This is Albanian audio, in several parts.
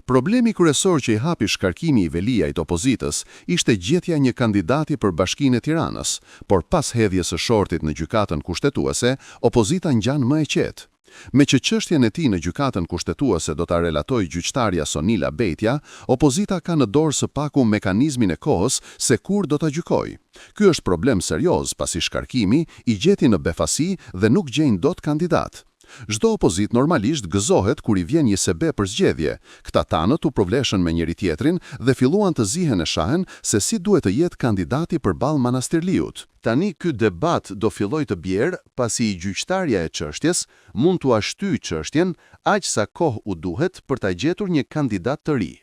Problemi kryesor që i hapi shkarkimi i Veliajt opozitës ishte gjetja një kandidati për Bashkinë e Tiranës, por pas hedhjes së shortit në gjykatën kushtetuese, opozita ngjan më e qetë. Me që çështjen e tij në gjykatën kushtetuese do ta relatoj gjyqtarja Sonila Bejtja, opozita ka në dorë së paku mekanizmin e kohës se kur do ta gjykojë. Ky është problem serioz pasi shkarkimi i gjeti në befasi dhe nuk gjejnë dot kandidat. Çdo opozit normalisht gëzohet kur i vjen një sebe për zgjedhje. Këta tanët u provleshën me njëri tjetrin dhe filluan të zihen e shahen se si duhet të jetë kandidati përballë Manastirliut. Tani ky debat do filloj të bjerë pasi gjyqtarja e çështjes mund t'u shtyjë çështjen aq sa kohë u duhet për ta gjetur një kandidat të ri.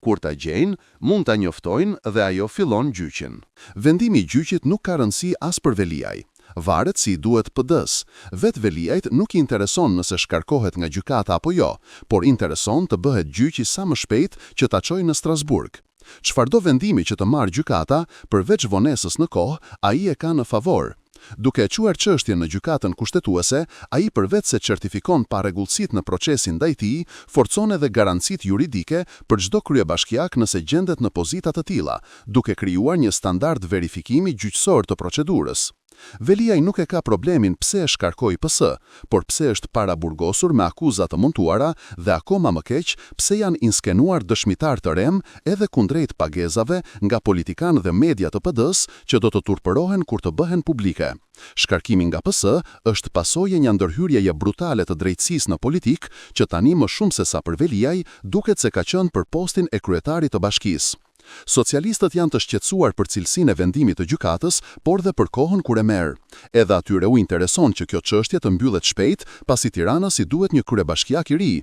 Kur ta gjejnë, mund ta njoftojnë dhe ajo fillon gjyqin. Vendimi i gjyqit nuk ka rëndësi as për Veliaj. Varet si duhet PD-s. Vet Veliajt nuk i intereson nëse shkarkohet nga gjykata apo jo, por intereson të bëhet gjyqi sa më shpejt që ta çojë në Strasburg. Çfarëdo vendimi që të marrë gjykata, përveç vonesës në kohë, ai e ka në favor. Duke e quar çështjen në gjykatën kushtetuese, ai përveç se certifikon parregullësitë në procesin ndaj tij, forcon edhe garancitë juridike për çdo kryebashkiak nëse gjendet në pozita të tilla, duke krijuar një standard verifikimi gjyqësor të procedurës. Veliaj nuk e ka problemin pse e shkarkoi PS, por pse është paraburgosur me akuza të montuara dhe akoma më keq pse janë inskenuar dëshmitar të rem edhe kundrejt pagezave nga politikanë dhe media të PD-s që do të turpërohen kur të bëhen publike. Shkarkimi nga PS është pasojë një ndërhyrjeje brutale të drejtësisë në politik që tani më shumë se sa për Veliaj duket se ka qenë për postin e kryetarit të bashkisë. Socialistët janë të shqetësuar për cilësinë e vendimit të gjykatës, por dhe për kohën kur e merr. Edhe atyre u intereson që kjo çështje të mbyllet shpejt, pasi Tirana si duhet një kryebashkiak i ri.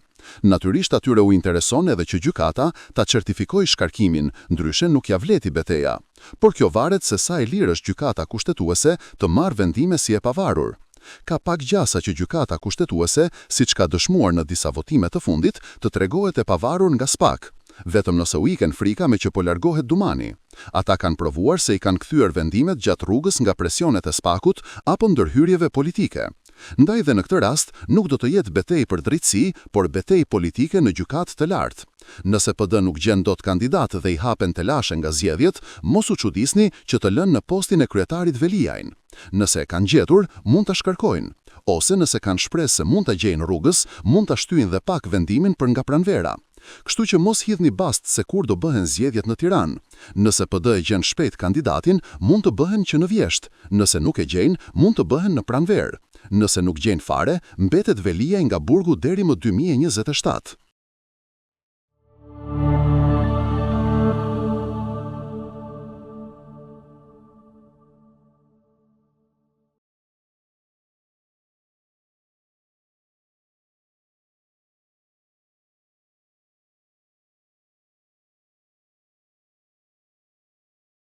Natyrisht atyre u intereson edhe që gjykata ta certifikojë shkarkimin, ndryshe nuk ja vleti beteja. Por kjo varet se sa e lirë është gjykata kushtetuese të marrë vendime si e pavarur. Ka pak gjasa që gjykata kushtetuese, siç ka dëshmuar në disa votime të fundit, të tregohet e pavarur nga SPAK. Vetëm nëse u iken frika me që po largohet Dumani. Ata kanë provuar se i kanë kthyer vendimet gjatë rrugës nga presionet e SPAK-ut apo ndërhyrjeve politike. Ndaj dhe në këtë rast nuk do të jetë betejë për drejtësi, por betejë politike në gjykatë të lartë. Nëse PD nuk gjen dot kandidat dhe i hapen telashe nga zgjedhjet, mos u çudisni që të lënë në postin e kryetarit Veliajin. Nëse e kanë gjetur, mund ta shkarkojnë. Ose nëse kanë shpresë se mund ta gjejnë rrugës, mund ta shtyjnë dhe pak vendimin për nga pranvera. Kështu që mos hidhni bast se kur do bëhen zgjedhjet në Tiranë. Nëse PD e gjen shpejt kandidatin, mund të bëhen që në Vjesht. Nëse nuk e gjejnë, mund të bëhen në Pranverë. Nëse nuk gjejnë fare, mbetet Veliaj nga burgu deri më 2027.